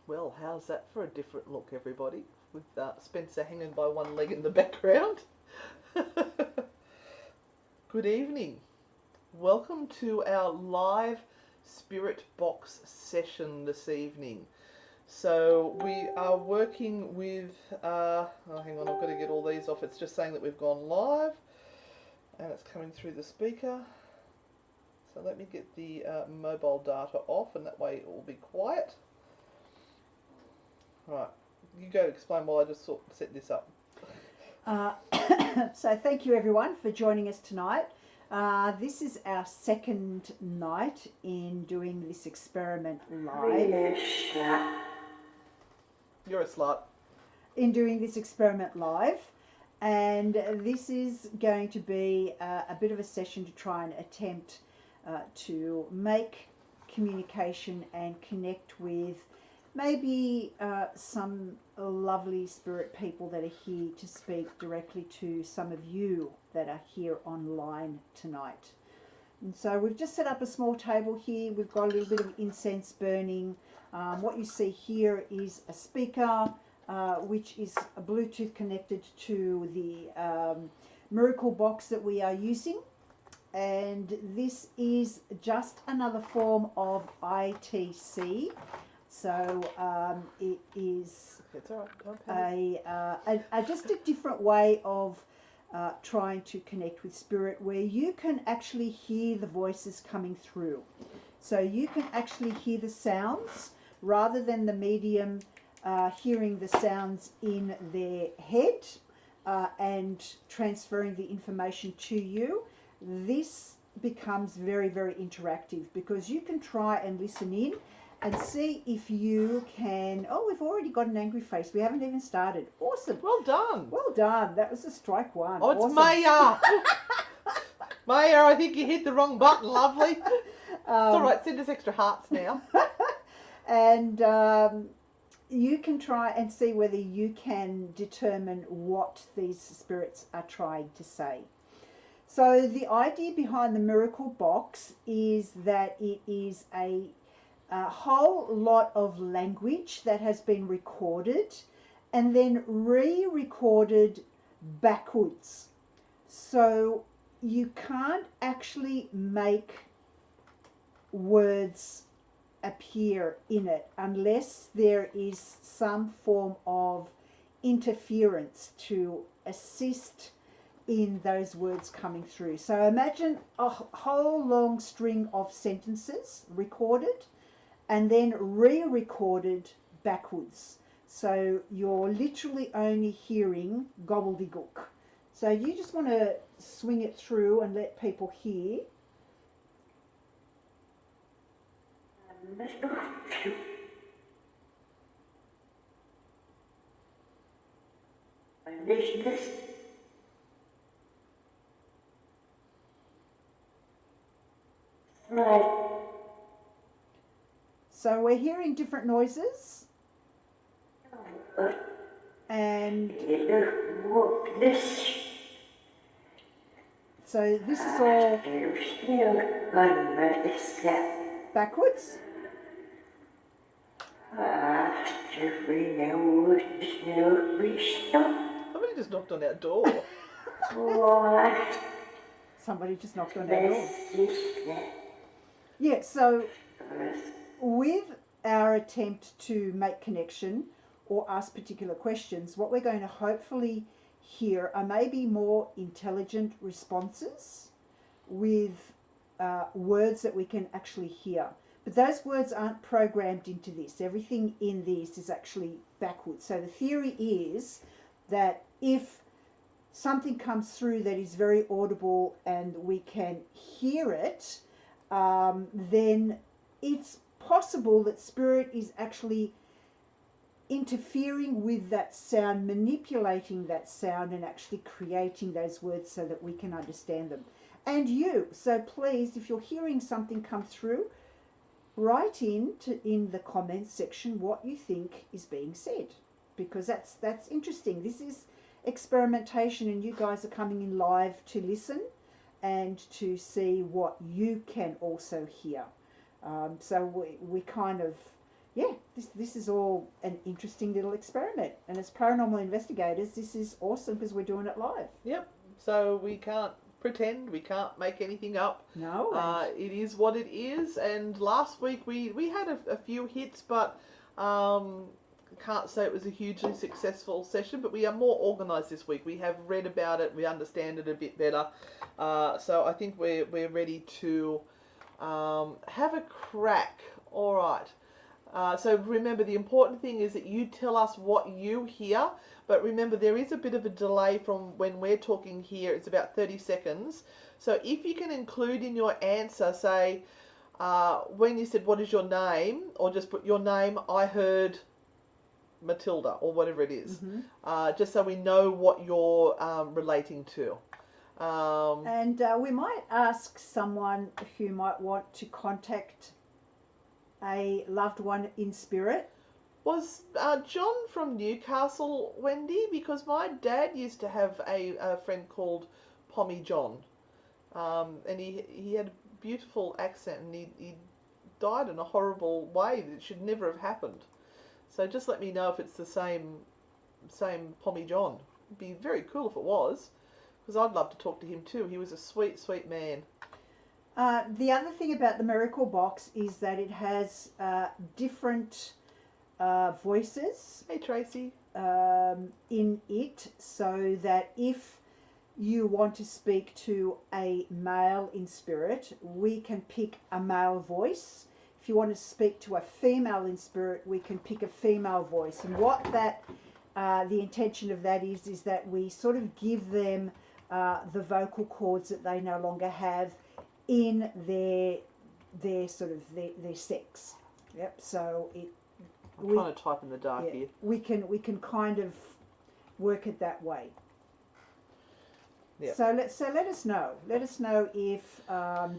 Well, how's that for a different look, everybody? With Spencer hanging by one leg in the background. Good evening. Welcome to our live Spirit Box session this evening. So we are working with, hang on, I've got to get all these off. It's just saying that we've gone live and it's coming through the speaker. So let me get the mobile data off and that way it will be quiet. Right, you go explain while I just set this up. So thank you everyone for joining us tonight. This is our second night in doing this experiment live. You're a slut. In doing this experiment live, and this is going to be a bit of a session to try and attempt to make communication and connect with maybe some lovely spirit people that are here to speak directly to some of you that are here online tonight. And so we've just set up a small table here. We've got a little bit of incense burning. What you see here is a speaker, which is a Bluetooth connected to the miracle box that we are using. And this is just another form of ITC. So it is just a different way of trying to connect with spirit, where you can actually hear the voices coming through. So you can actually hear the sounds rather than the medium hearing the sounds in their head and transferring the information to you. This becomes very, very interactive because you can try and listen in and see if you can. Oh, we've already got an angry face. We haven't even started. Awesome. Well done. Well done. That was a strike one. Oh, it's awesome. Maya. Maya, I think you hit the wrong button, lovely. It's all right. Send us extra hearts now. And you can try and see whether you can determine what these spirits are trying to say. So the idea behind the miracle box is that it is a whole lot of language that has been recorded and then re-recorded backwards. So you can't actually make words appear in it unless there is some form of interference to assist in those words coming through. So imagine a whole long string of sentences recorded and then re-recorded backwards. So you're literally only hearing gobbledygook. So you just want to swing it through and let people hear. So we're hearing different noises, and so this is all backwards. Somebody just knocked on our door. Somebody just knocked on our door. Yeah, so with our attempt to make connection or ask particular questions, what we're going to hopefully hear are maybe more intelligent responses with words that we can actually hear. But those words aren't programmed into this. Everything in this is actually backwards. So the theory is that if something comes through that is very audible and we can hear it, then it's possible that spirit is actually interfering with that sound, manipulating that sound and actually creating those words so that we can understand them. And you, so please, if you're hearing something come through, write in the comments section what you think is being said, because that's interesting. This is experimentation and you guys are coming in live to listen and to see what you can also hear. So we kind of yeah, this is all an interesting little experiment. And as paranormal investigators, this is awesome because we're doing it live. Yep. So we can't pretend, we can't make anything up. No, It is what it is. And last week we had a few hits, but can't say it was a hugely successful session. But we are more organised this week. We have read about it, we understand it a bit better. So I think we're ready to have a crack. All right. So remember, the important thing is that you tell us what you hear. But remember, there is a bit of a delay from when we're talking here. It's about 30 seconds. So if you can include in your answer, say, when you said, what is your name? Or just put your name, I heard Matilda, or whatever it is. Just so we know what you're relating to. and we might ask someone who might want to contact a loved one in spirit. Was John from Newcastle, Wendy? Because my dad used to have a friend called Pommy John. And he had a beautiful accent, and he died in a horrible way that should never have happened. So just let me know if it's the same Pommy John. It'd be very cool if it was, because I'd love to talk to him too. He was a sweet, sweet man. The other thing about the Miracle Box is that it has different voices Hey, Tracy. in it, so that if you want to speak to a male in spirit, we can pick a male voice. If you want to speak to a female in spirit, we can pick a female voice. And what that, the intention of that is that we sort of give them the vocal cords that they no longer have in their sort of their sex. Yep. So I'm trying to type in the dark here. we can kind of work it that way. Yep. So let us know. Let us know if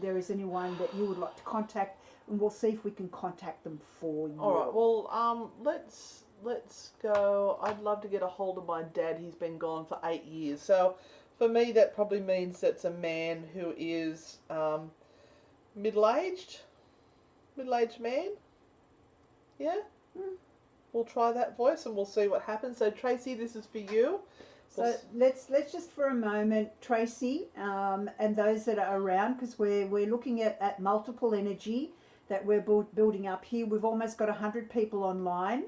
there is anyone that you would like to contact, and we'll see if we can contact them for you. All right. Well, let's go. I'd love to get a hold of my dad. He's been gone for 8 years. So for me, that probably means that's a man who is middle-aged man. Yeah. We'll try that voice and we'll see what happens. So Tracy, this is for you. So let's just for a moment, Tracy, and those that are around, because we're looking at multiple energy that we're building up here. We've almost got 100 people online.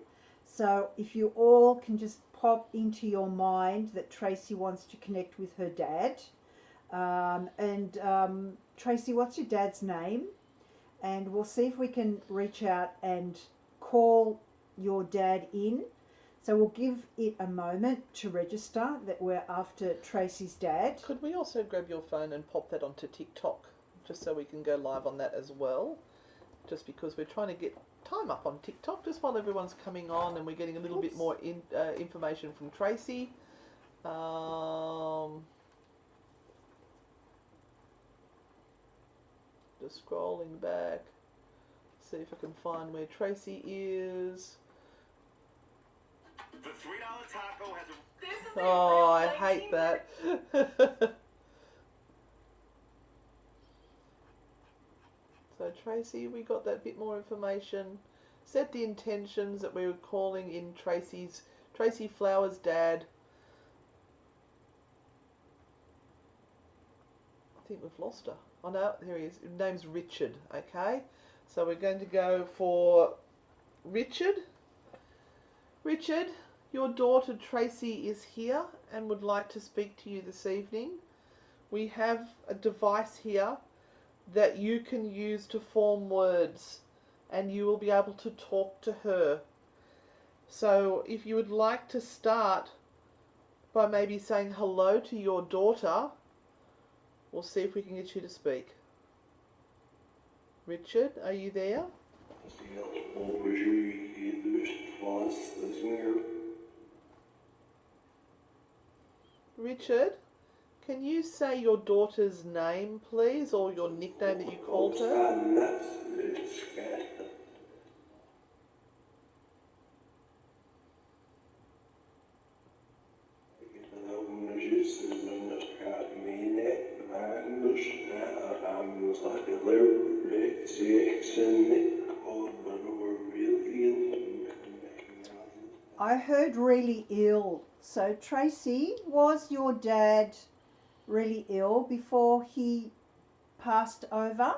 So if you all can just pop into your mind that Tracy wants to connect with her dad. Tracy, what's your dad's name? And we'll see if we can reach out and call your dad in. So we'll give it a moment to register that we're after Tracy's dad. Could we also grab your phone and pop that onto TikTok, just so we can go live on that as well? Just because we're trying to get time up on TikTok, just while everyone's coming on and we're getting a little bit more information from Tracy. Just scrolling back, see if I can find where Tracy is. The $3 taco has a... This is Oh, I hate that. So Tracy, we got that bit more information. Set the intentions that we were calling in Tracy Flowers' dad. I think we've lost her. Oh no, here he is. His name's Richard, okay? So we're going to go for Richard. Richard, your daughter Tracy is here and would like to speak to you this evening. We have a device here that you can use to form words, and you will be able to talk to her. So if you would like to start by maybe saying hello to your daughter, we'll see if we can get you to speak. Richard, are you there? Richard, can you say your daughter's name, please, or your nickname that you called her? I heard really ill. So Tracy, was your dad really ill before he passed over?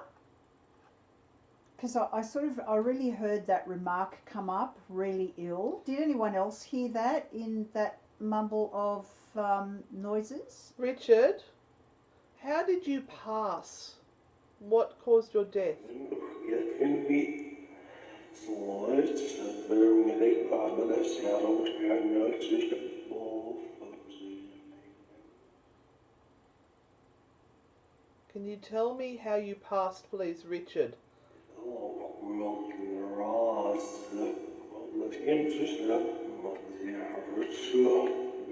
Because I really heard that remark come up, really ill. Did anyone else hear that in that mumble of noises? Richard, how did you pass? What caused your death? Jag kan bli svaret för min ekbarnades Can you tell me how you passed, please, Richard?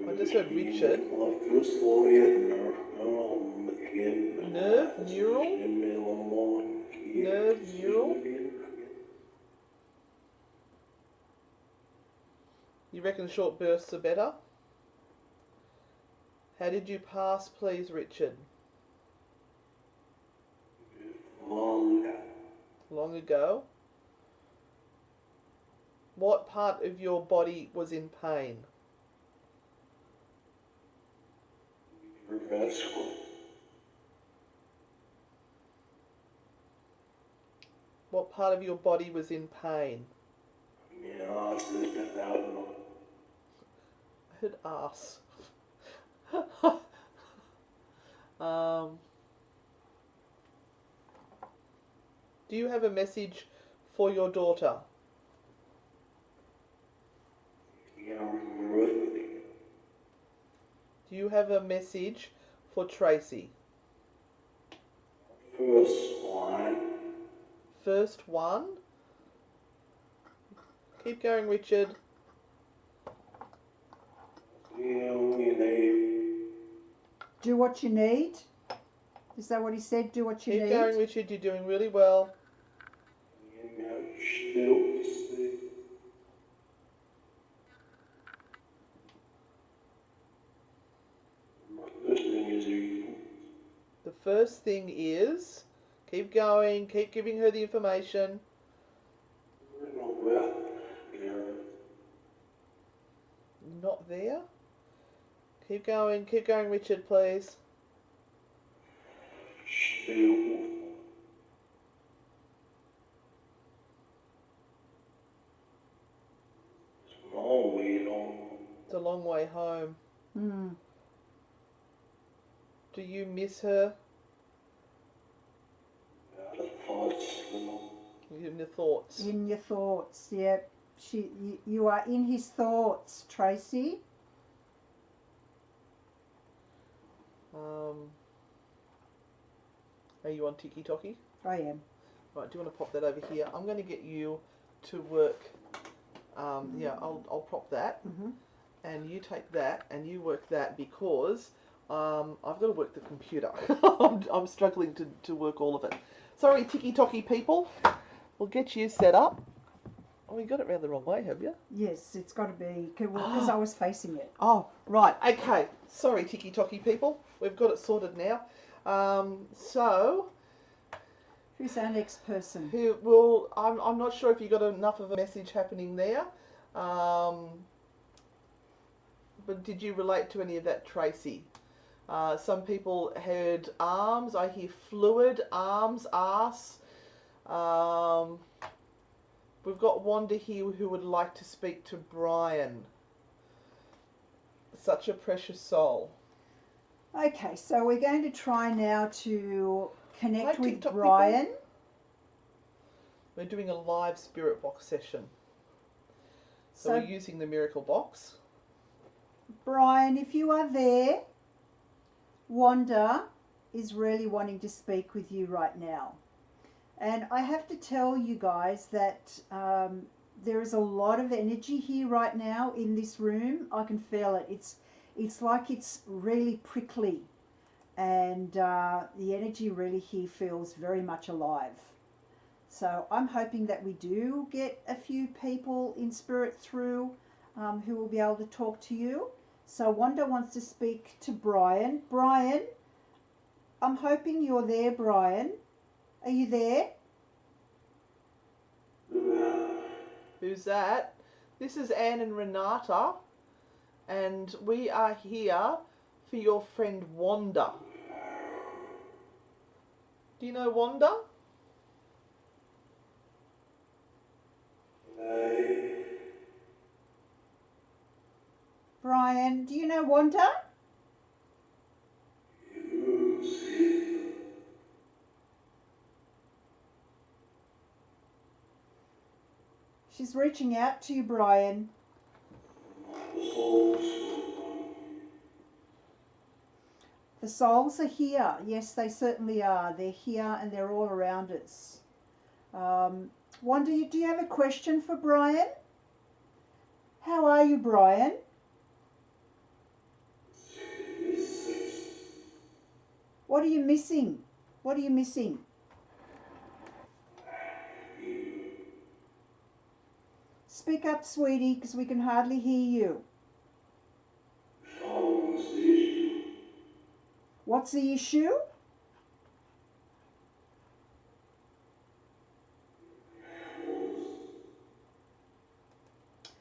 I just heard Richard. Nerve, neural? Nerve, neural? You reckon short bursts are better? How did you pass, please, Richard? Long ago. What part of your body was in pain? What part of your body was in pain? I heard ass. Do you have a message for your daughter? Do you have a message for Tracy? First one. Keep going, Richard. Do what you need. Is that what he said? Do what you Keep need. going, Richard. You're doing really well. The first thing is, keep going, keep giving her the information. Not there? Keep going, Richard, please. It's a long way home. Mm. Do you miss her? In your thoughts. In your thoughts, yep. You are in his thoughts, Tracy. Are you on Tiki Toki? I am. Right, do you want to pop that over here? I'm going to get you to work. Yeah, I'll prop that. Mm-hmm. And you take that and you work that because I've got to work the computer. I'm struggling to work all of it. Sorry, Tiki Toki people. We'll get you set up. Oh, you got it round the wrong way, have you? Yes, it's got to be, because I was facing it. Oh, right. Okay. Sorry, Tiki Toki people. We've got it sorted now. So... Who's our next person? Who will... I'm not sure if you got enough of a message happening there. But did you relate to any of that, Tracy? Some people heard arms. I hear fluid, arms, arse. We've got Wanda here who would like to speak to Brian. Such a precious soul. Okay, so we're going to try now to connect Hi, with TikTok Brian. people. We're doing a live spirit box session. So we're using the miracle box. Brian, if you are there, Wanda is really wanting to speak with you right now. And I have to tell you guys that there is a lot of energy here right now in this room. I can feel it. It's like it's really prickly, and the energy really here feels very much alive. So I'm hoping that we do get a few people in spirit through who will be able to talk to you. So Wanda wants to speak to Brian. Brian, I'm hoping you're there, Brian. Are you there? Who's that? This is Anne and Renata, and we are here for your friend Wanda. Do you know Wanda? Brian, do you know Wanda? She's reaching out to you, Brian. The souls are here. Yes, they certainly are. They're here and they're all around us. Wanda, do you have a question for Brian? How are you, Brian? What are you missing? What are you missing? Speak up, sweetie, because we can hardly hear you. What's the issue?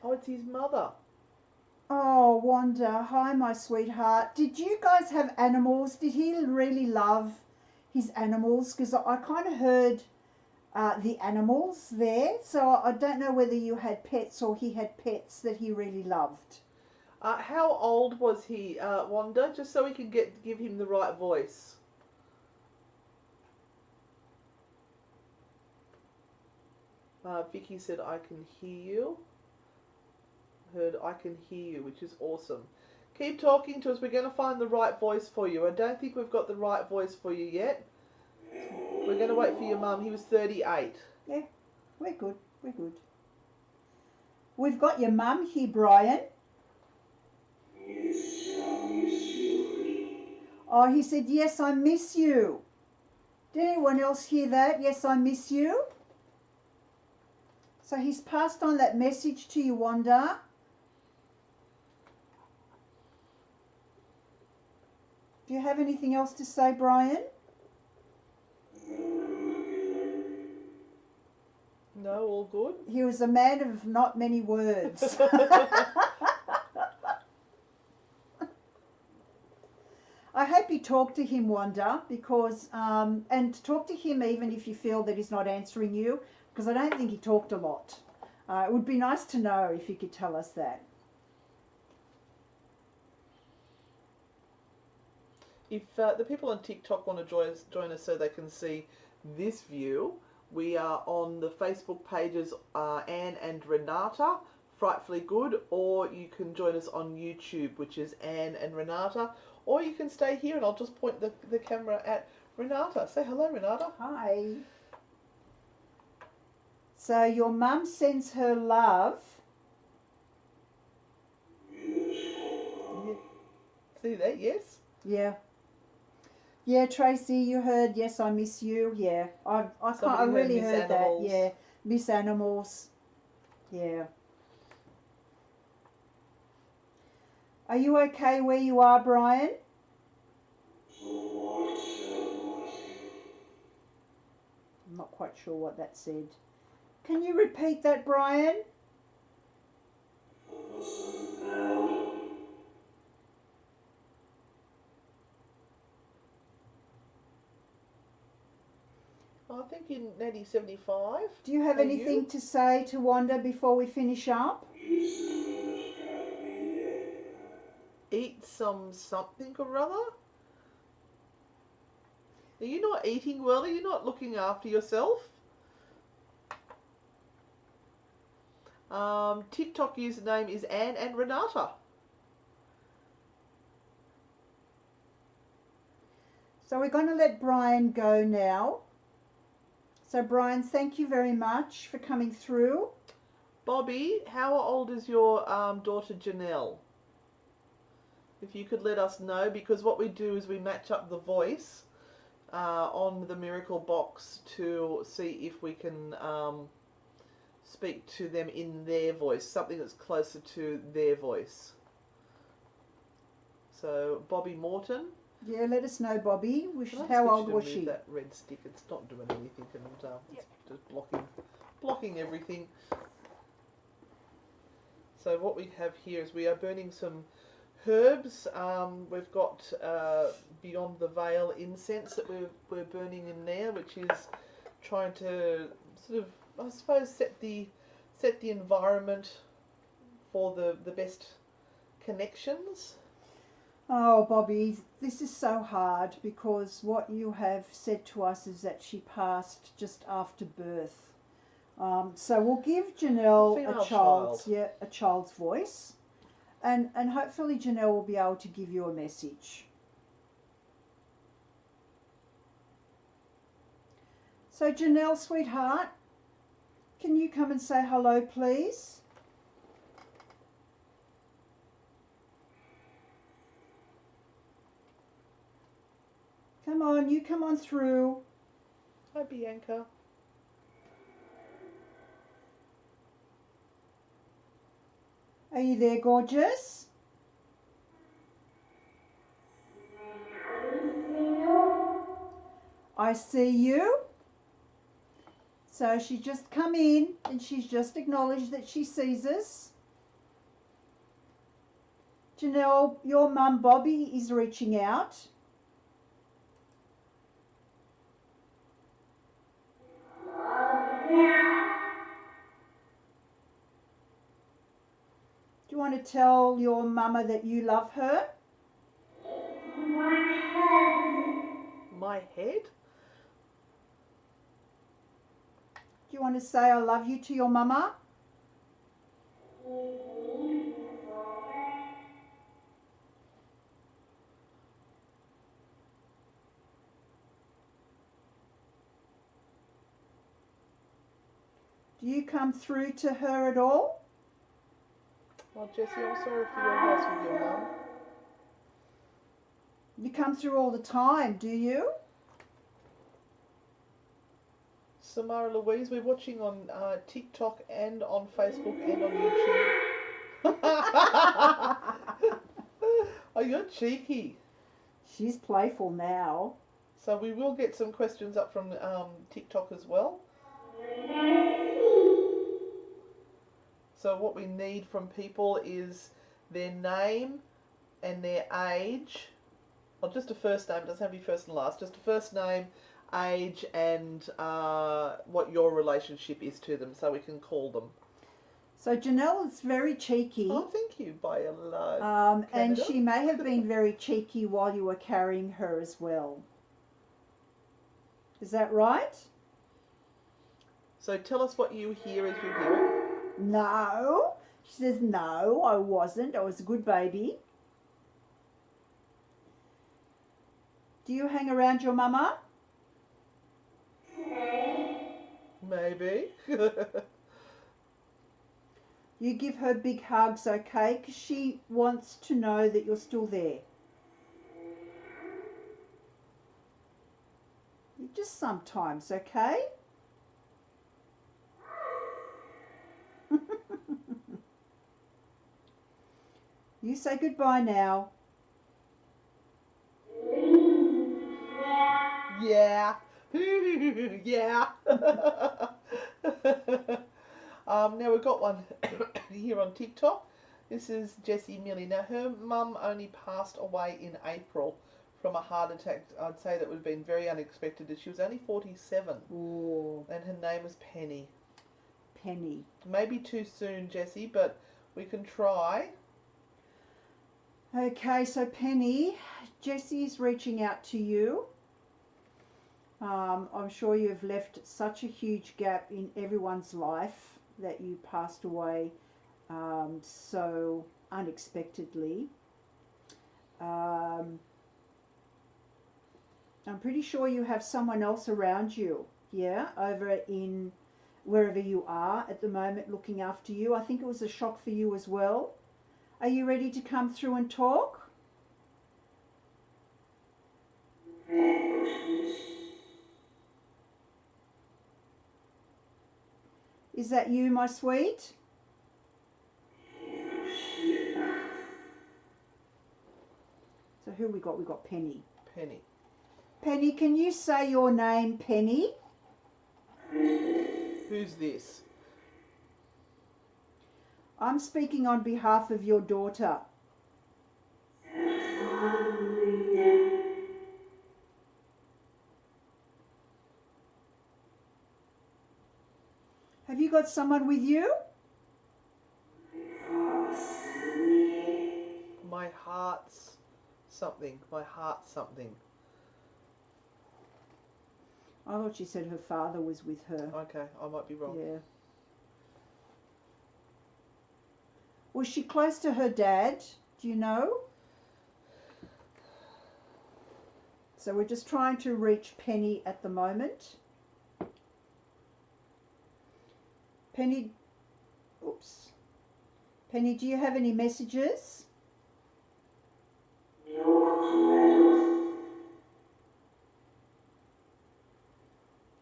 Oh, it's his mother. Oh, Wanda, hi, my sweetheart. Did you guys have animals? Did he really love his animals? Because I kind of heard the animals there, so I don't know whether you had pets or he had pets that he really loved. How old was he, Wanda? Just so we can give him the right voice. Vicky said, I can hear you. Heard, I can hear you, which is awesome. Keep talking to us. We're going to find the right voice for you. I don't think we've got the right voice for you yet. We're going to wait for your mum. He was 38. Yeah, we're good. We're good. We've got your mum here, Brian. Oh, he said, yes, I miss you. Did anyone else hear that? Yes, I miss you. So he's passed on that message to you, Wanda. Do you have anything else to say, Brian? No, all good. He was a man of not many words. I hope you talk to him, Wanda, because and talk to him even if you feel that he's not answering you, because I don't think he talked a lot. It would be nice to know if you could tell us that. If the people on TikTok want to join us so they can see this view, we are on the Facebook pages Anne and Renata, Frightfully Good, or you can join us on YouTube, which is Anne and Renata, or you can stay here and I'll just point the camera at Renata. Say hello, Renata. Hi. So your mum sends her love. Yeah. See that? Yes. Yeah. Yeah, Tracy, you heard, yes, I miss you. Yeah, I really heard that. Yeah, miss animals. Yeah. Are you okay where you are, Brian? I'm not quite sure what that said. Can you repeat that, Brian? I think in 1975. Do you have anything to say to Wanda before we finish up? Eat something or other? Are you not eating well? Are you not looking after yourself? TikTok username is Anne and Renata. So we're going to let Brian go now. So Brian, thank you very much for coming through. Bobby, how old is your daughter Janelle? If you could let us know, because what we do is we match up the voice on the Miracle Box to see if we can speak to them in their voice, something that's closer to their voice. So Bobby Morton. Yeah, let us know, Bobby. How old was she? That red stick, it's not doing anything, and it's just blocking everything. So what we have here is we are burning some herbs. We've got Beyond the Veil incense that we're burning in there, which is trying to sort of, I suppose, set the environment for the best connections. Oh, Bobby, this is so hard because what you have said to us is that she passed just after birth. So we'll give Janelle a child's voice, and hopefully Janelle will be able to give you a message. So Janelle, sweetheart, can you come and say hello, please? Come on, you come on through. Hi, Bianca. Are you there, gorgeous? I see you. So she's just come in and she's just acknowledged that she sees us. Janelle, your mum Bobby is reaching out. Do you want to tell your mama that you love her? My head? Do you want to say I love you to your mama? Do you come through to her at all? Well, Jessie, I'm sorry for your loss with your mum. You come through all the time, do you? Samara Louise, we're watching on TikTok and on Facebook and on YouTube. Oh, you're cheeky. She's playful now. So we will get some questions up from TikTok as well. So what we need from people is their name and their age. Well, just a first name, doesn't have to be first and last, just a first name, age, and what your relationship is to them, so we can call them. So Janelle is very cheeky. Oh, thank you, Biola. And she may have been very cheeky while you were carrying her as well. Is that right? So tell us what you hear as you hear it. No. She says, no, I wasn't. I was a good baby. Do you hang around your mama? Maybe. You give her big hugs, okay? Because she wants to know that you're still there. Just sometimes, okay? You say goodbye now. Yeah. Yeah. Now we've got one here on TikTok. This is Jessie Millie. Now her mum only passed away in April from a heart attack. I'd say that would have been very unexpected. She was only 47. Ooh. And her name was Penny. Penny. Maybe too soon, Jessie, but we can try. Okay, so Penny, Jessie's reaching out to you. I'm sure you've left such a huge gap in everyone's life that you passed away so unexpectedly. I'm pretty sure you have someone else around you, yeah, over in wherever you are at the moment looking after you. I think it was a shock for you as well. Are you ready to come through and talk? Is that you, my sweet? So who we got? We got Penny. Penny. Penny, can you say your name, Penny? Who's this? I'm speaking on behalf of your daughter. Have you got someone with you? My heart's something. My heart's something. I thought she said her father was with her. Okay, I might be wrong. Yeah. Was she close to her dad? Do you know? So we're just trying to reach Penny at the moment. Penny, oops. Penny, do you have any messages?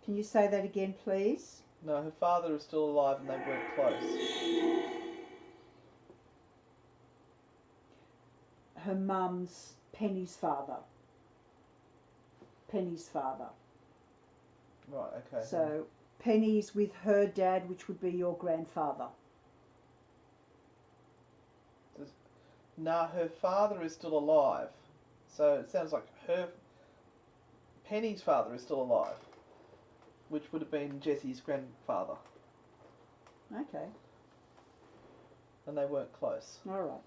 Can you say that again, please? No, her father is still alive and they weren't close. Her mum's Penny's father. Penny's father. Right, okay. So Penny's with her dad, which would be your grandfather. No, her father is still alive. So it sounds like Penny's father is still alive, which would have been Jesse's grandfather, Okay, and they weren't close. all right.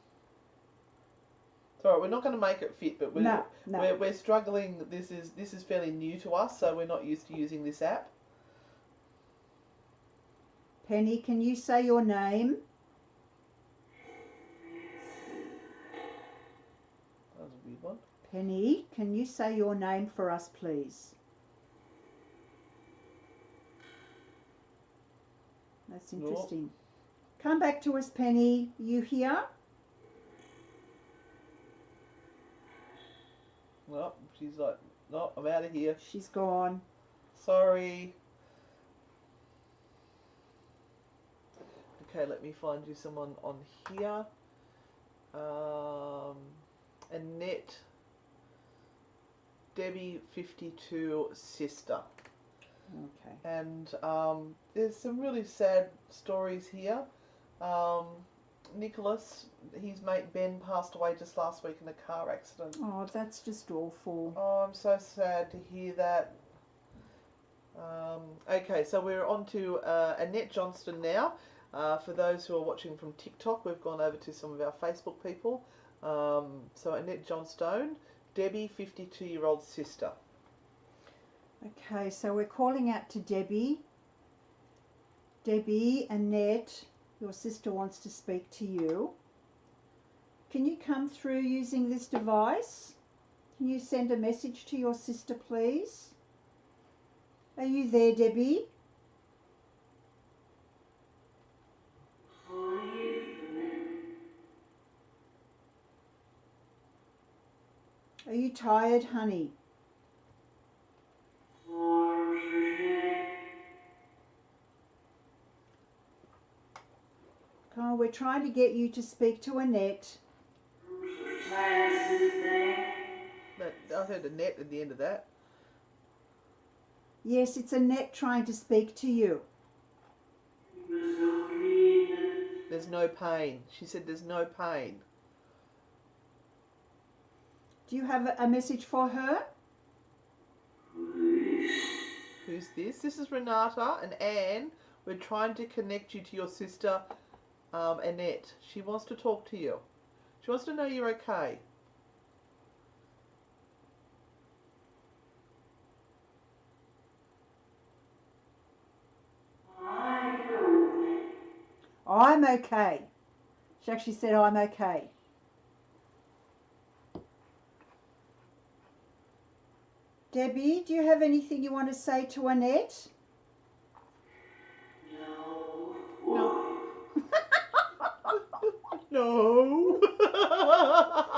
It's all right. We're not going to make it fit, but No. we're struggling. This is fairly new to us, so we're not used to using this app. Penny, can you say your name? That was a weird one. Penny, can you say your name for us, please? That's interesting. Come back to us, Penny. You here? No, she's like, no, I'm out of here. She's gone. Sorry. Okay, let me find you someone on here. Annette, Debbie 52 sister. Okay. And there's some really sad stories here. Nicholas, his mate Ben, passed away just last week in a car accident. Oh, that's just awful. Oh, I'm so sad to hear that. Okay, so we're on to Annette Johnston now. For those who are watching from TikTok, we've gone over to some of our Facebook people. So Annette Johnstone, Debbie, 52-year-old sister. Okay, so we're calling out to Debbie. Debbie, Annette, your sister wants to speak to you. Can you come through using this device? Can you send a message to your sister, please? Are you there, Debbie? Are you tired, honey? Come on, we're trying to get you to speak to Annette. But I heard Annette at the end of that. Yes, it's Annette trying to speak to you. There's no pain. She said there's no pain. Do you have a message for her? Who's this? This is Renata and Anne. We're trying to connect you to your sister, Annette. She wants to talk to you. She wants to know you're okay. I'm okay. She actually said, I'm okay. Debbie, do you have anything you want to say to Annette? No. No.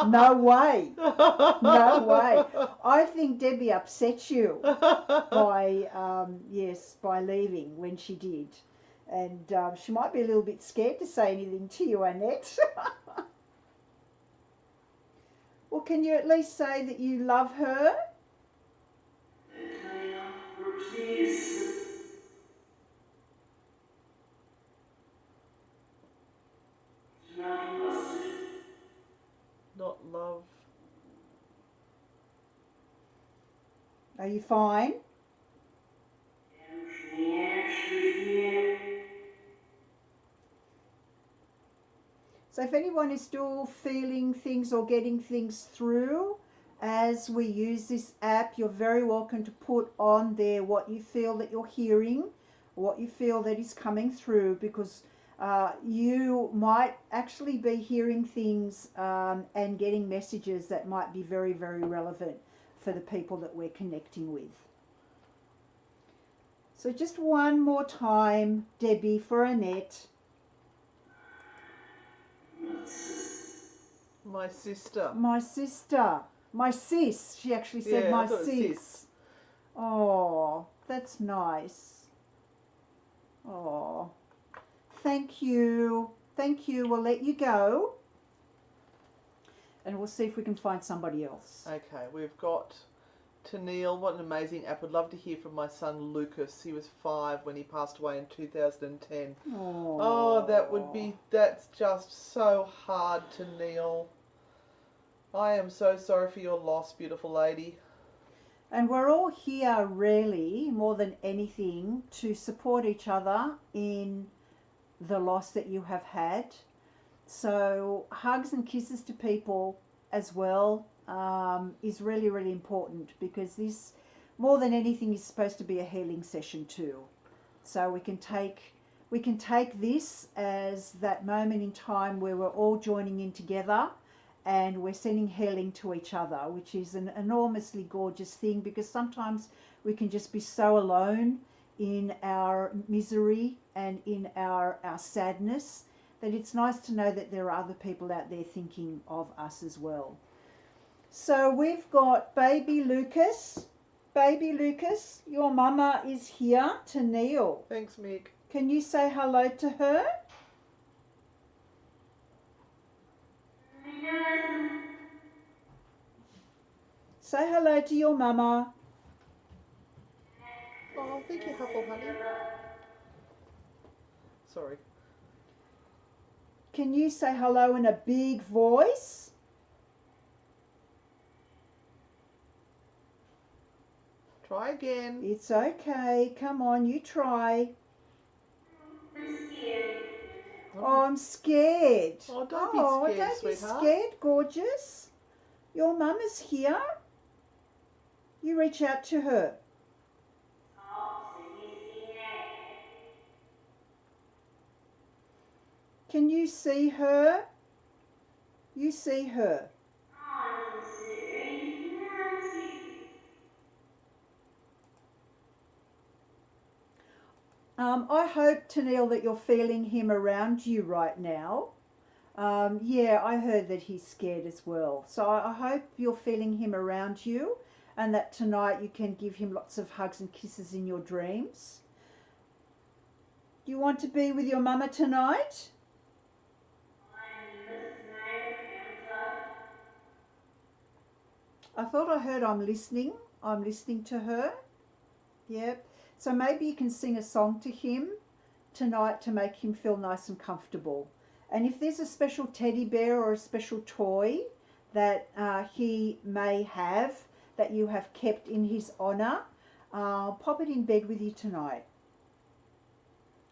No way. No way. I think Debbie upset you by, by leaving when she did. And she might be a little bit scared to say anything to you, Annette. Well, can you at least say that you love her? love. Are you fine? So if anyone is still feeling things or getting things through as we use this app, you're very welcome to put on there what you feel that you're hearing, what you feel that is coming through, because you might actually be hearing things and getting messages that might be very, very relevant for the people that we're connecting with. So just one more time, Debbie, for Annette. My sister. My sister. My sis. She actually said Yeah, I my thought it was sis. sis. Oh, that's nice. Oh, thank you. Thank you. We'll let you go. And we'll see if we can find somebody else. Okay, we've got Tennille. What an amazing app. Would love to hear from my son Lucas. He was 5 when he passed away in 2010. Oh, that's just so hard, Tennille. I am so sorry for your loss, beautiful lady. And we're all here really, more than anything, to support each other in the loss that you have had. So hugs and kisses to people as well is really, really important, because this, more than anything, is supposed to be a healing session too. So we can take this as that moment in time where we're all joining in together and we're sending healing to each other, which is an enormously gorgeous thing, because sometimes we can just be so alone in our misery and in our sadness, that it's nice to know that there are other people out there thinking of us as well. So we've got baby Lucas. Baby Lucas, your mama is here, Tennille. Thanks, Mick. Can you say hello to her? Say hello to your mama. Oh, thank you, Huffle Honey. Sorry. Can you say hello in a big voice? Try again. It's okay. Come on, you try. Oh, I'm scared. Oh, don't be scared, don't sweetheart. be scared, gorgeous. Your mama's here. You reach out to her. Can you see her? You see her. I hope, Tennille, that you're feeling him around you right now. Yeah, I heard that he's scared as well. So I hope you're feeling him around you, and that tonight you can give him lots of hugs and kisses in your dreams. Do you want to be with your mama tonight? I thought I heard I'm listening. I'm listening to her. Yep. So maybe you can sing a song to him tonight to make him feel nice and comfortable. And if there's a special teddy bear or a special toy that he may have that you have kept in his honour, pop it in bed with you tonight.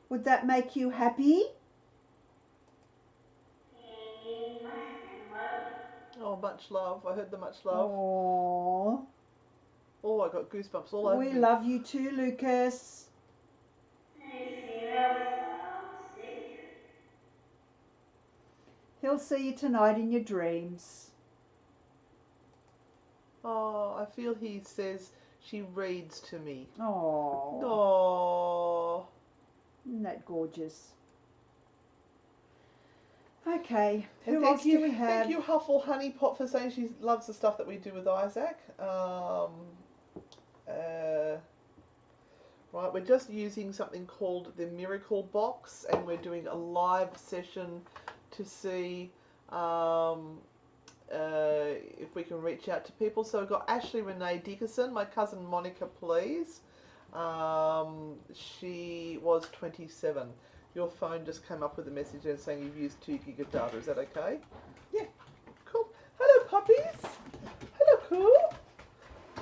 Would that make you happy? Oh, much love. I heard the much love. Aww. Oh, I got goosebumps all over We me. love you too, Lucas. He'll see you tonight in your dreams. Oh, I feel he says she reads to me. Oh, Oh. isn't that gorgeous? Okay, And who else do we have? Thank you, Huffle Honeypot, for saying she loves the stuff that we do with Isaac. Right, we're just using something called the Miracle Box, and we're doing a live session to see if we can reach out to people. So we've got Ashley Renee Dickerson, my cousin Monica, please. She was 27. Your phone just came up with a message and saying you've used 2 gig of data. Is that okay? Yeah. Cool. Hello,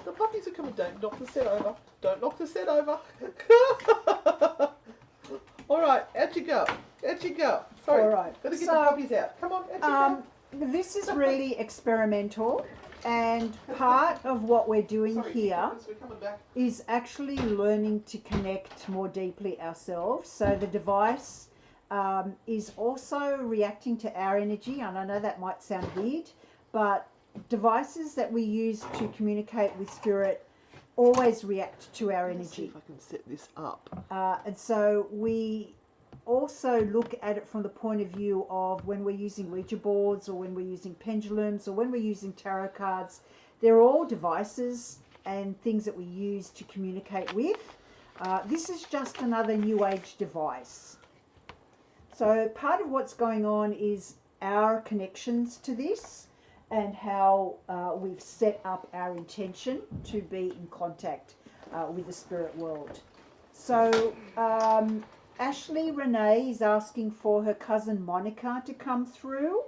The puppies are coming. Don't knock the set over. Don't knock the set over. All right, out you go. Out you go. Sorry. All right. Gotta get So, the puppies out. Come on, out you go. This is really experimental, and part of what we're doing Sorry, here we're coming back. is actually learning to connect more deeply ourselves. So the device is also reacting to our energy, and I know that might sound weird, but devices that we use to communicate with spirit always react to our Let's see energy. if I can set this up. And so we also look at it from the point of view of when we're using Ouija boards, or when we're using pendulums, or when we're using tarot cards. They're all devices and things that we use to communicate with. This is just another New Age device. So part of what's going on is our connections to this, and how we've set up our intention to be in contact with the spirit world. So Ashley Renee is asking for her cousin Monica to come through.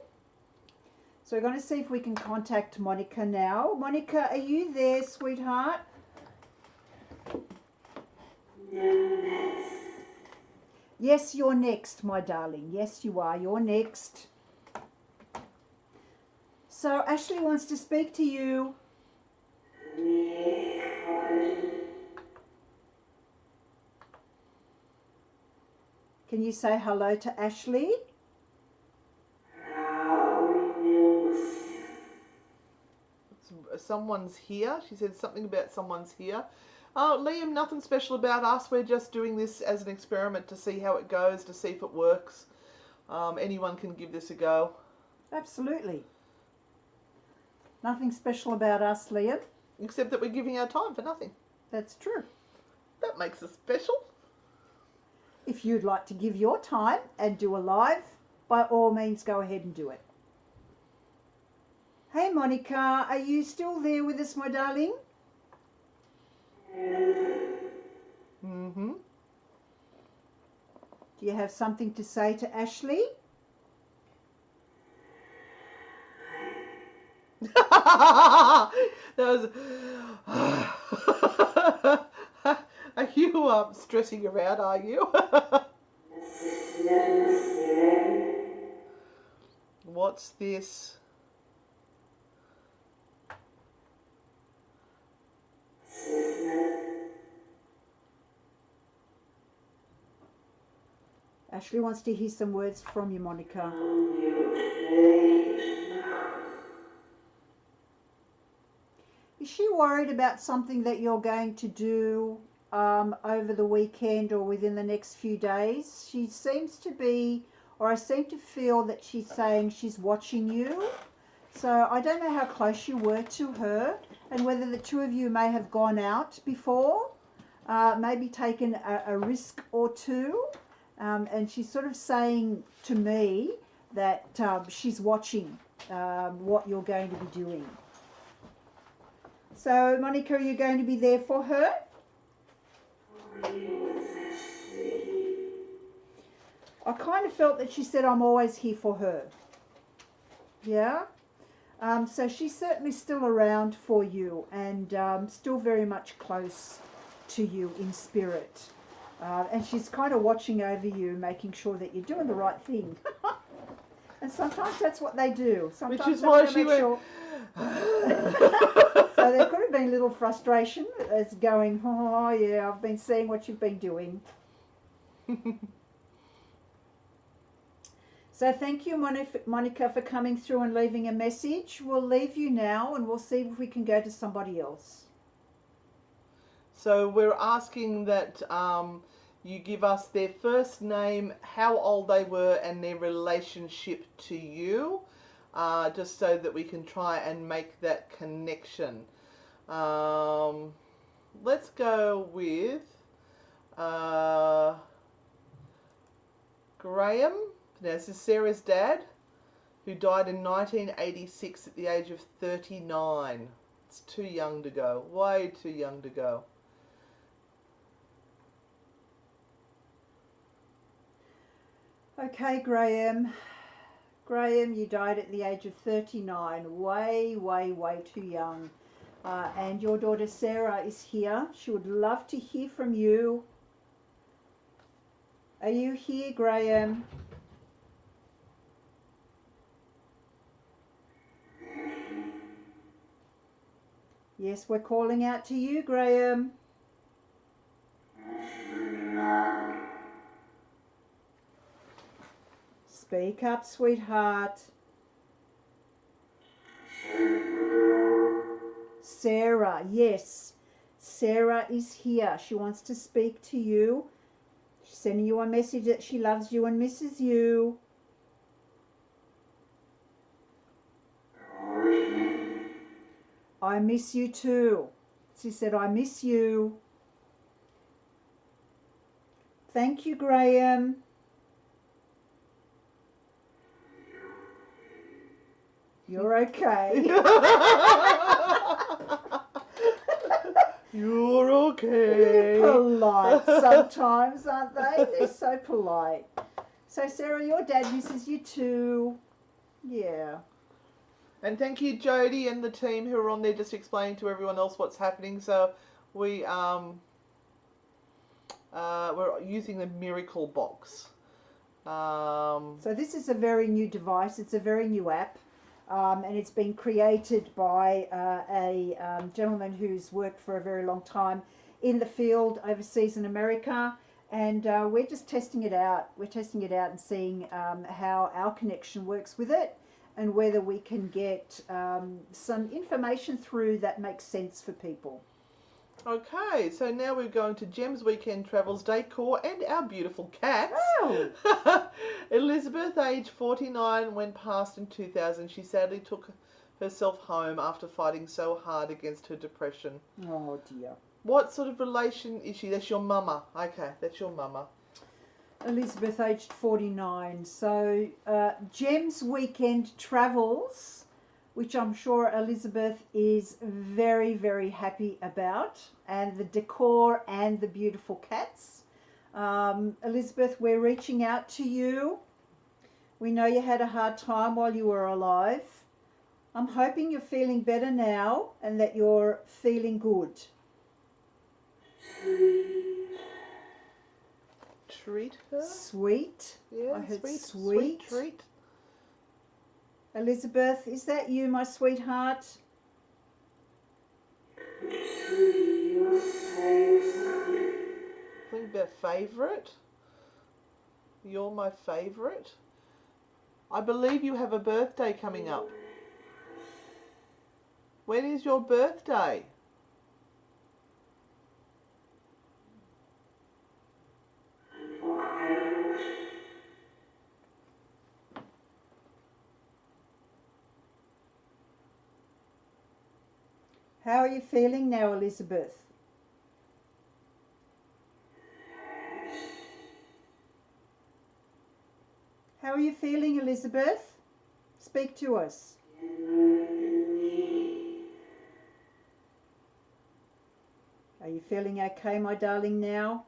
So we're going to see if we can contact Monica now. Monica, are you there, sweetheart? Yes, you're next, my darling. Yes, you are. You're next. So Ashley wants to speak to you. Can you say hello to Ashley? Someone's here. She said something about someone's here. Oh, Liam, nothing special about us. We're just doing this as an experiment to see how it goes, to see if it works. Anyone can give this a go. Absolutely. Nothing special about us, Liam. Except that we're giving our time for nothing. That's true. That makes us special. If you'd like to give your time and do a live, by all means go ahead and do it. Hey Monica, are you still there with us, my darling? Mm-hmm. Do you have something to say to Ashley? That was... Are you stressing around, are you? What's this? Ashley wants to hear some words from you, Monica. Is she worried about something that you're going to do over the weekend or within the next few days? She seems to be, or I seem to feel that she's saying she's watching you. So I don't know how close you were to her, and whether the two of you may have gone out before, maybe taken a risk or two. And she's sort of saying to me that she's watching what you're going to be doing. So, Monica, are you going to be there for her? I kind of felt that she said, I'm always here for her. Yeah? So she's certainly still around for you, and still very much close to you in spirit. And she's kind of watching over you, making sure that you're doing the right thing. And sometimes that's what they do. Sometimes Which is why she went... Sure. So there could have been a little frustration as going, oh yeah, I've been seeing what you've been doing. So thank you, Monica, for coming through and leaving a message. We'll leave you now, and we'll see if we can go to somebody else. So we're asking that you give us their first name, how old they were, and their relationship to you, just so that we can try and make that connection. Let's go with Graham. Now, this is Sarah's dad, who died in 1986 at the age of 39. It's too young to go, way too young to go. Okay, Graham. Graham, you died at the age of 39. Way, way, way too young. And your daughter Sarah is here. She would love to hear from you. Are you here, Graham? Yes, we're calling out to you, Graham. Speak up, sweetheart. Sarah, yes. Sarah is here. She wants to speak to you. She's sending you a message that she loves you and misses you. I miss you too. She said, I miss you. Thank you, Graham. You're okay. You're okay. They're polite sometimes, aren't they? They're so polite. So, Sarah, your dad misses you too. Yeah. And thank you, Jody, and the team who are on there just explaining to everyone else what's happening. So we're using the Miracle Box. So this is a very new device. It's a very new app. And it's been created by a gentleman who's worked for a very long time in the field overseas in America, and we're just testing it out. We're testing it out and seeing how our connection works with it, and whether we can get some information through that makes sense for people. Okay, so now we're going to Gem's Weekend Travels Decor and our beautiful cats. Oh. Elizabeth, age 49, went past in 2000. She sadly took herself home after fighting so hard against her depression. Oh dear. What sort of relation is she? That's your mama. Okay, that's your mama. Elizabeth, aged 49. So Gem's Weekend Travels, which I'm sure Elizabeth is very, very happy about, and the decor and the beautiful cats. Elizabeth, we're reaching out to you. We know you had a hard time while you were alive. I'm hoping you're feeling better now and that you're feeling good. Treat her? Sweet. Yeah, I heard sweet, sweet. sweet treat. Elizabeth, is that you, my sweetheart? Think about favourite. You're my favourite. I believe you have a birthday coming up. When is your birthday? How are you feeling now, Elizabeth? How are you feeling, Elizabeth? Speak to us. Are you feeling okay, my darling, now?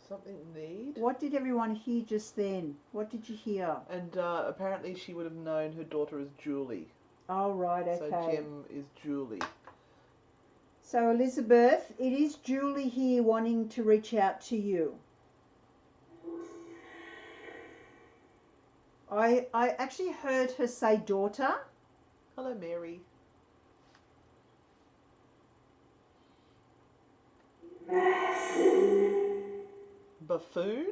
Something need? What did everyone hear just then? What did you hear? And apparently she would have known her daughter as Julie. Oh, right, So okay. Gem is Julie. So, Elizabeth, it is Julie here wanting to reach out to you. I actually heard her say daughter. Hello, Mary. Buffoon?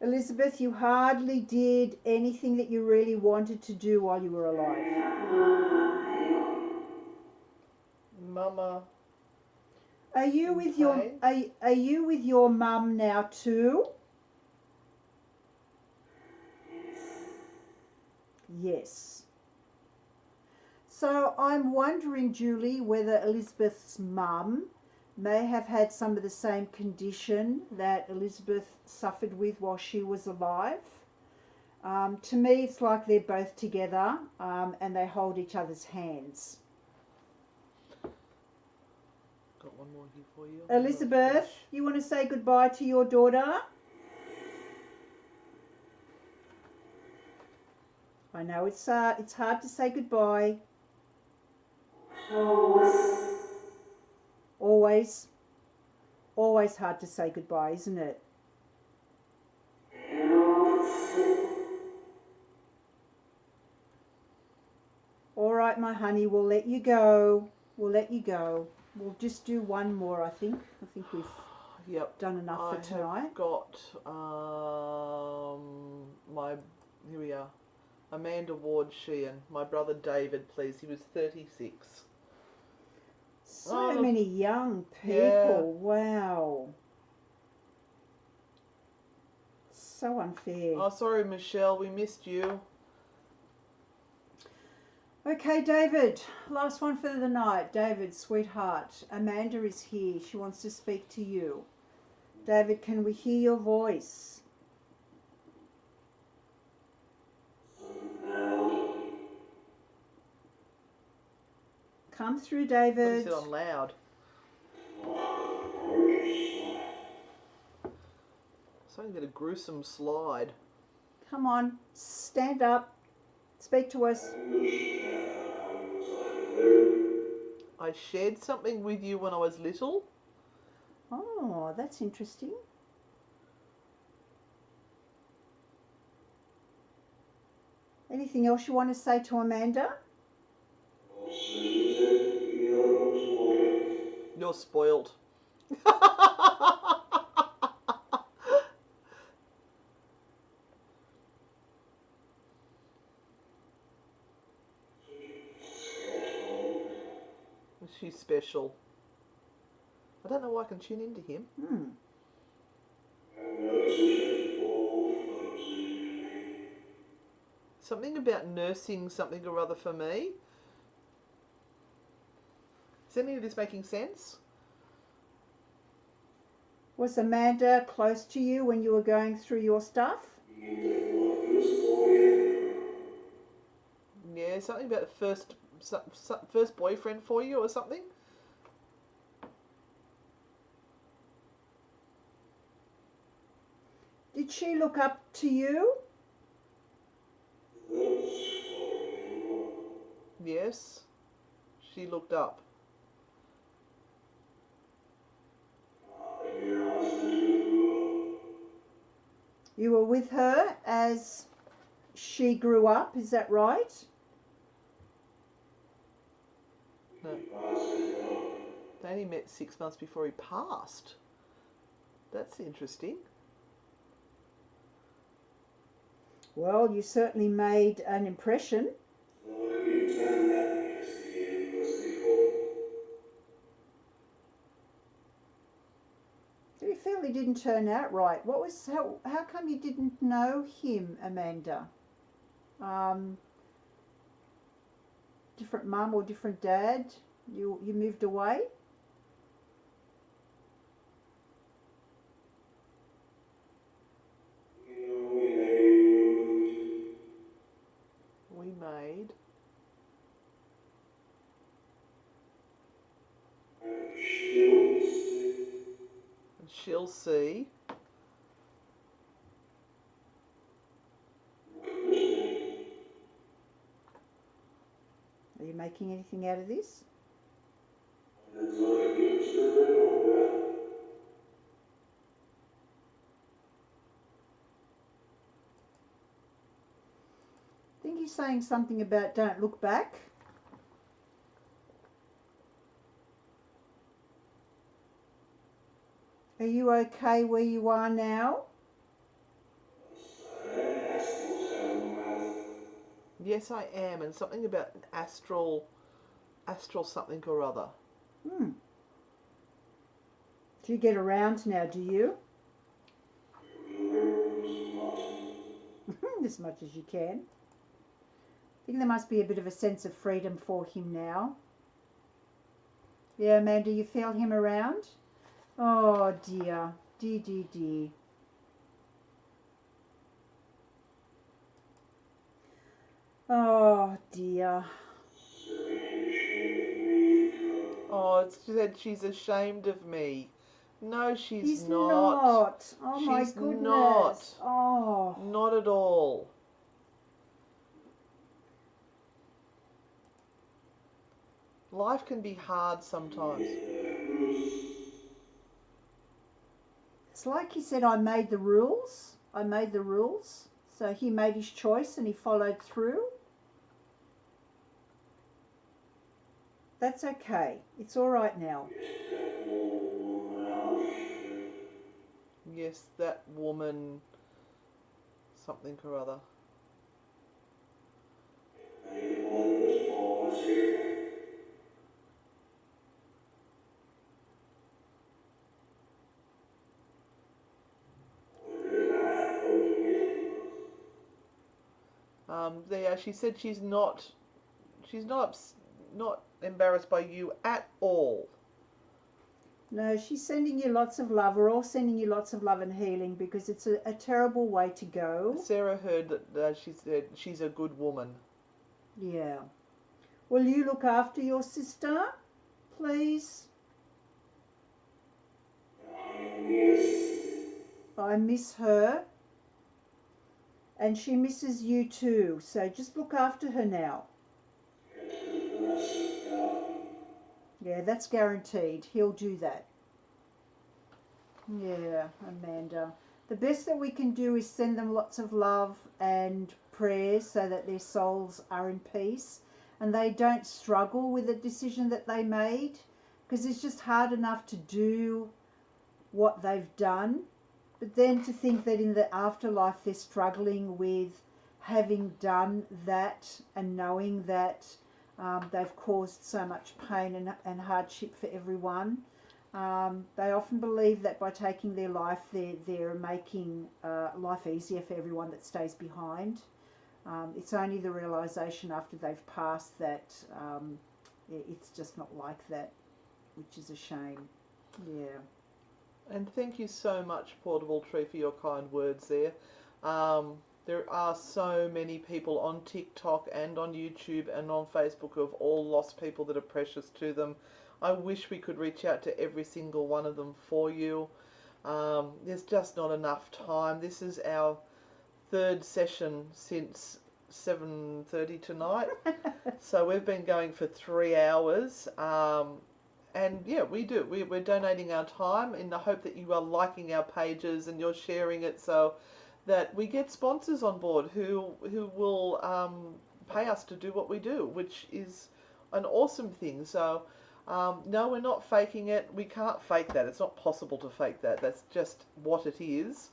Elizabeth, you hardly did anything that you really wanted to do while you were alive. Mama. Are you with your Okay. are you with your mum now too? Yes. So I'm wondering, Julie, whether Elizabeth's mum may have had some of the same condition that Elizabeth suffered with while she was alive. To me, it's like they're both together and they hold each other's hands. Got one more here for you. Elizabeth, you want to say goodbye to your daughter? I know it's hard to say goodbye. Always hard to say goodbye, isn't it? All right, my honey, we'll let you go. We'll let you go. We'll just do one more, I think. I think we've done enough for tonight. I've got here we are. Amanda Ward Sheehan. My brother David, please. He was 36. So many young people. Yeah. Wow. So unfair. Oh, sorry, Michelle. We missed you. Okay, David. Last one for the night. David, sweetheart. Amanda is here. She wants to speak to you. David, can we hear your voice? Come through, David. Put it on loud. Something got a gruesome slide. Come on, stand up. Speak to us. I shared something with you when I was little. Oh, that's interesting. Anything else you want to say to Amanda? You're spoilt. She's special. I don't know why I can tune into him. Something about nursing something or other for me. Is any of this making sense? Was Amanda close to you when you were going through your stuff? Yeah, something about the first boyfriend for you or something? Did she look up to you? Yes. She looked up. You were with her as she grew up, is that right? No. They only met 6 months before he passed. That's interesting. Well, you certainly made an impression. Did you feel he didn't turn out right? How come you didn't know him, Amanda? Different mum or different dad? You moved away? We made. And she'll see. Are you making anything out of this? I think he's saying something about don't look back. Are you okay where you are now? Yes, I am. And something about an astral something or other. Do you get around now, do you? As much as you can. I think there must be a bit of a sense of freedom for him now. Yeah, Amanda, you feel him around? Oh dear, dear. Oh dear. Oh, she said she's ashamed of me. No, she's He's not. not. Oh my She's goodness. not. Oh. Not at all. Life can be hard sometimes. It's like he said, I made the rules. I made the rules. So he made his choice and he followed through. That's okay. It's all right now. Yes, that woman, something or other. There, she said she's not not embarrassed by you at all. No, she's sending you lots of love. We're all sending you lots of love and healing because it's a terrible way to go. Sarah heard that she said she's a good woman. Yeah. Will you look after your sister, please? I miss her. And she misses you too. So just look after her now. Yeah, that's guaranteed. He'll do that. Yeah, Amanda. The best that we can do is send them lots of love and prayers so that their souls are in peace and they don't struggle with the decision that they made, because it's just hard enough to do what they've done. But then to think that in the afterlife they're struggling with having done that and knowing that they've caused so much pain and hardship for everyone. They often believe that by taking their life, they're making life easier for everyone that stays behind. It's only the realisation after they've passed that it's just not like that, which is a shame. Yeah. And thank you so much, Portable Tree, for your kind words there. There are so many people on TikTok and on YouTube and on Facebook who have all lost people that are precious to them. I wish we could reach out to every single one of them for you. There's just not enough time. This is our third session since 7:30 tonight. So we've been going for 3 hours. And yeah, we do. We're donating our time in the hope that you are liking our pages and you're sharing it so that we get sponsors on board who will pay us to do what we do, which is an awesome thing. So no, we're not faking it. We can't fake that. It's not possible to fake that. That's just what it is.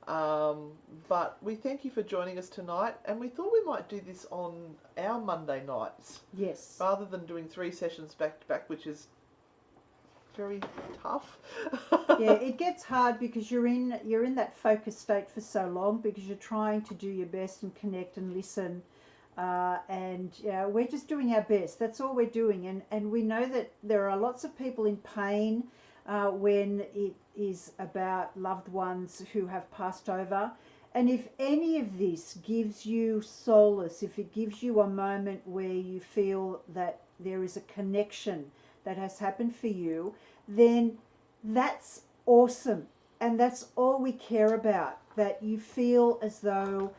But we thank you for joining us tonight, and we thought we might do this on our Monday nights. Yes. Rather than doing 3 sessions back to back, which is very tough. Yeah, it gets hard because you're in that focused state for so long because you're trying to do your best and connect and listen, and we're just doing our best. That's all we're doing, and we know that there are lots of people in pain when it is about loved ones who have passed over. And if any of this gives you solace, if it gives you a moment where you feel that there is a connection that has happened for you, then that's awesome. And that's all we care about, that you feel as though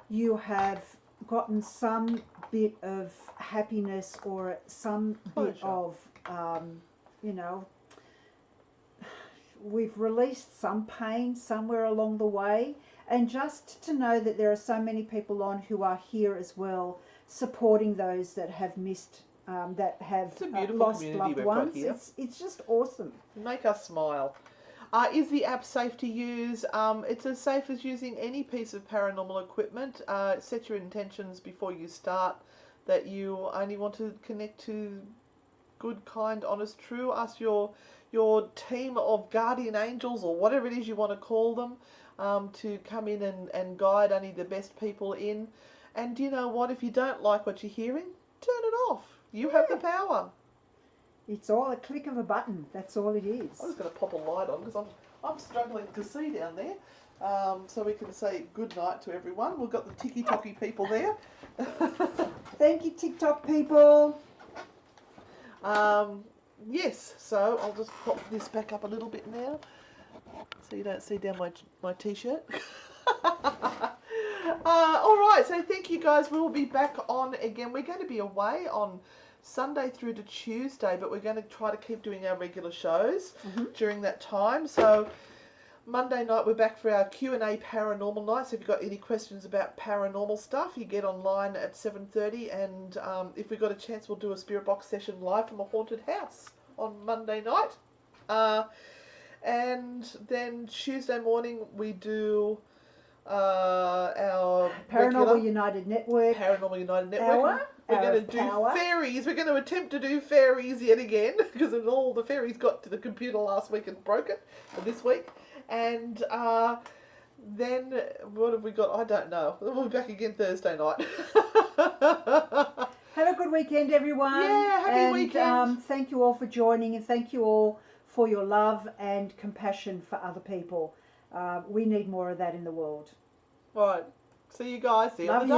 you have gotten some bit of happiness or some bit of, we've released some pain somewhere along the way. And just to know that there are so many people on who are here as well, supporting those that have missed that have lost loved ones. It's just awesome. Make us smile. Is the app safe to use? It's as safe as using any piece of paranormal equipment. Set your intentions before you start that you only want to connect to good, kind, honest, true. Ask your team of guardian angels or whatever it is you want to call them to come in and guide only the best people in. And you know what? If you don't like what you're hearing, turn it off. You have the power. It's all a click of a button. That's all it is. I'm just going to pop a light on because I'm struggling to see down there. So we can say good night to everyone. We've got the Tiki-Toki people there. Thank you, TikTok people. yes, so I'll just pop this back up a little bit now, so you don't see down my t-shirt. All right, so thank you guys. We'll be back on again. We're going to be away on Sunday through to Tuesday, but we're going to try to keep doing our regular shows during that time. So Monday night we're back for our Q&A paranormal night. So if you've got any questions about paranormal stuff, you get online at 7:30, and if we've got a chance, we'll do a spirit box session live from a haunted house on Monday night. And then Tuesday morning we do our Paranormal United Network. Paranormal United Network. Hour. We're Hour going of to do power. fairies. We're going to attempt to do fairies yet again, because all the fairies got to the computer last week and broke it, or this week. And then, what have we got? I don't know. We'll be back again Thursday night. Have a good weekend, everyone. Yeah, happy weekend. Thank you all for joining, and thank you all for your love and compassion for other people. We need more of that in the world. Right. See you guys. See you Love on the you.